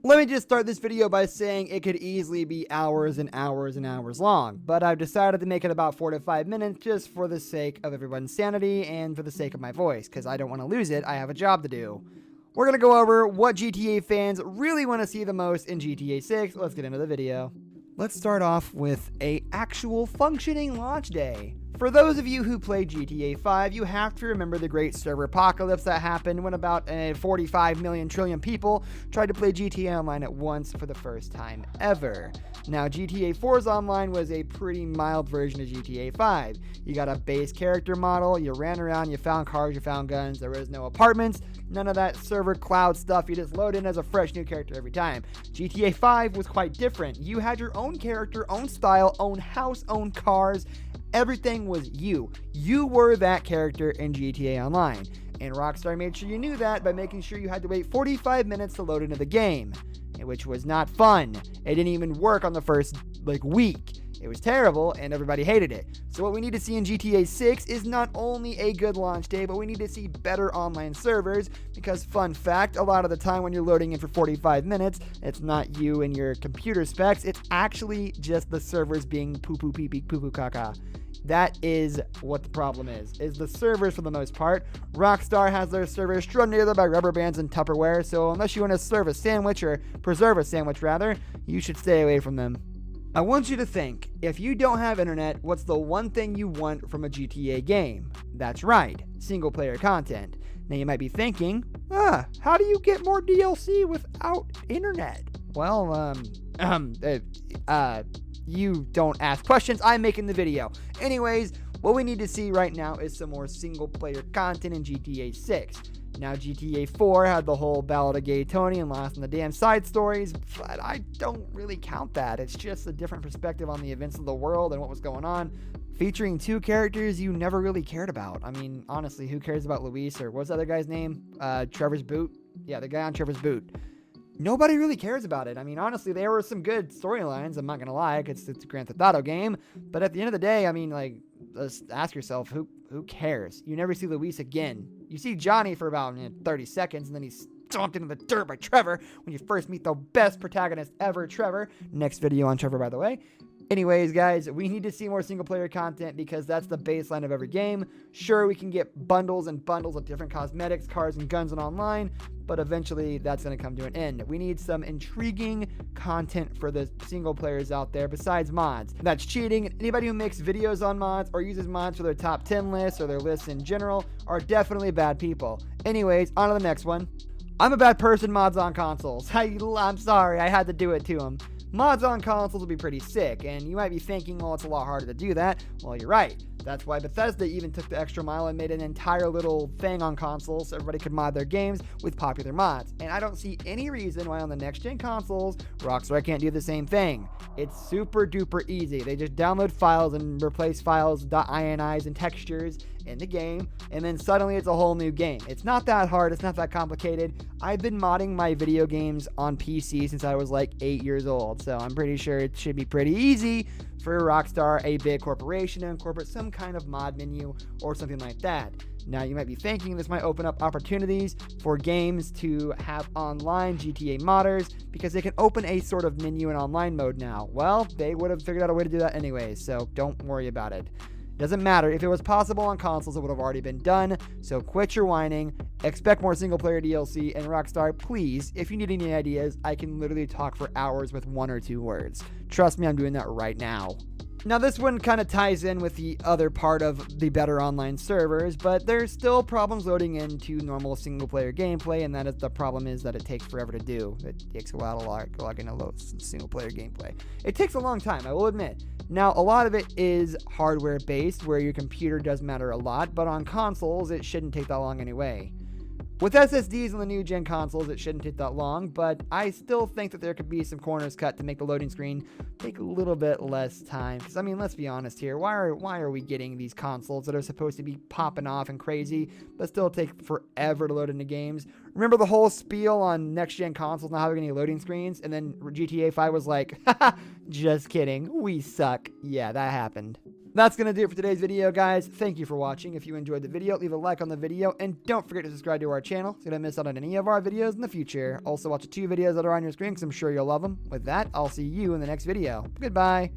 Let me just start this video by saying it could easily be hours and hours and hours long, but I've decided to make it about 4 to 5 minutes just for the sake of everyone's sanity and for the sake of my voice, because I don't want to lose it. I have a job to do. We're going to go over what GTA fans really want to see the most in GTA 6. Let's get into the video. Let's start off with an actual functioning launch day. For those of you who played GTA 5, you have to remember the great server apocalypse that happened when about 45 million trillion people tried to play GTA Online at once for the first time ever. Now, GTA 4's Online was a pretty mild version of GTA 5. You got a base character model, you ran around, you found cars, you found guns, there was no apartments, none of that server cloud stuff. You just load in as a fresh new character every time. GTA 5 was quite different. You had your own character, own style, own house, own cars. Everything was you. You were that character in GTA Online. And Rockstar made sure you knew that by making sure you had to wait 45 minutes to load into the game, which was not fun. It didn't even work on the first week. It was terrible and everybody hated it. So what we need to see in GTA 6 is not only a good launch day, but we need to see better online servers, because fun fact, a lot of the time when you're loading in for 45 minutes, it's not you and your computer specs, it's actually just the servers being poo-poo pee-pee poo-poo caca. That is what the problem is the servers for the most part. Rockstar has their servers strung together by rubber bands and Tupperware, so unless you want to serve a sandwich, or preserve a sandwich rather, you should stay away from them. I want you to think, if you don't have internet, what's the one thing you want from a GTA game? That's right, single player content. Now you might be thinking, how do you get more DLC without internet? Well, you don't ask questions, I'm making the video. Anyways, what we need to see right now is some more single player content in GTA 6. Now, GTA 4 had the whole Ballad of Gay Tony and Lost in the Damn side stories, but I don't really count that. It's just a different perspective on the events of the world and what was going on, featuring two characters you never really cared about. I mean, honestly, who cares about Luis, or what's the other guy's name? Trevor's Boot? Yeah, the guy on Trevor's Boot. Nobody really cares about it. I mean, honestly, there were some good storylines, I'm not going to lie, it's a Grand Theft Auto game, but at the end of the day, I mean, let's ask yourself, who cares? You never see Luis again. You see Johnny for about 30 seconds, and then he's stomped into the dirt by Trevor when you first meet the best protagonist ever, Trevor. Next video on Trevor, by the way. Anyways, guys, we need to see more single-player content because that's the baseline of every game. Sure, we can get bundles and bundles of different cosmetics, cars, and guns and online, but eventually that's going to come to an end. We need some intriguing content for the single players out there besides mods. That's cheating. Anybody who makes videos on mods or uses mods for their top 10 lists or their lists in general are definitely bad people. Anyways, on to the next one. I'm a bad person, mods on consoles. I'm sorry, I had to do it to him. Mods on consoles will be pretty sick, and you might be thinking, well, it's a lot harder to do that. Well, you're right. That's why Bethesda even took the extra mile and made an entire little thing on consoles so everybody could mod their games with popular mods. And I don't see any reason why on the next-gen consoles, Rockstar can't do the same thing. It's super duper easy. They just download files and replace files, .ini's and textures in the game, and then suddenly it's a whole new game. It's not that hard, it's not that complicated. I've been modding my video games on PC since I was 8 years old, so I'm pretty sure it should be pretty easy for Rockstar, a big corporation, to incorporate some kind of mod menu or something like that. Now, you might be thinking this might open up opportunities for games to have online GTA modders because they can open a sort of menu in online mode now. Well, they would have figured out a way to do that anyways, so don't worry about it. Doesn't matter. If it was possible on consoles, it would have already been done. So quit your whining. Expect more single-player DLC. And Rockstar, please, if you need any ideas, I can literally talk for hours with 1 or 2 words. Trust me, I'm doing that right now. Now, this one kind of ties in with the other part of the better online servers, but there's still problems loading into normal single-player gameplay, and the problem is that it takes forever to do. It takes a while to log into single-player gameplay. It takes a long time, I will admit. Now, a lot of it is hardware-based, where your computer does matter a lot, but on consoles, it shouldn't take that long anyway. With SSDs on the new gen consoles, it shouldn't take that long, but I still think that there could be some corners cut to make the loading screen take a little bit less time. Because, I mean, let's be honest here. Why are we getting these consoles that are supposed to be popping off and crazy, but still take forever to load into games? Remember the whole spiel on next-gen consoles not having any loading screens? And then GTA 5 was like, haha, just kidding, we suck. Yeah, that happened. That's going to do it for today's video, guys. Thank you for watching. If you enjoyed the video, leave a like on the video, and don't forget to subscribe to our channel so you don't miss out on any of our videos in the future. Also, watch the 2 videos that are on your screen because I'm sure you'll love them. With that, I'll see you in the next video. Goodbye.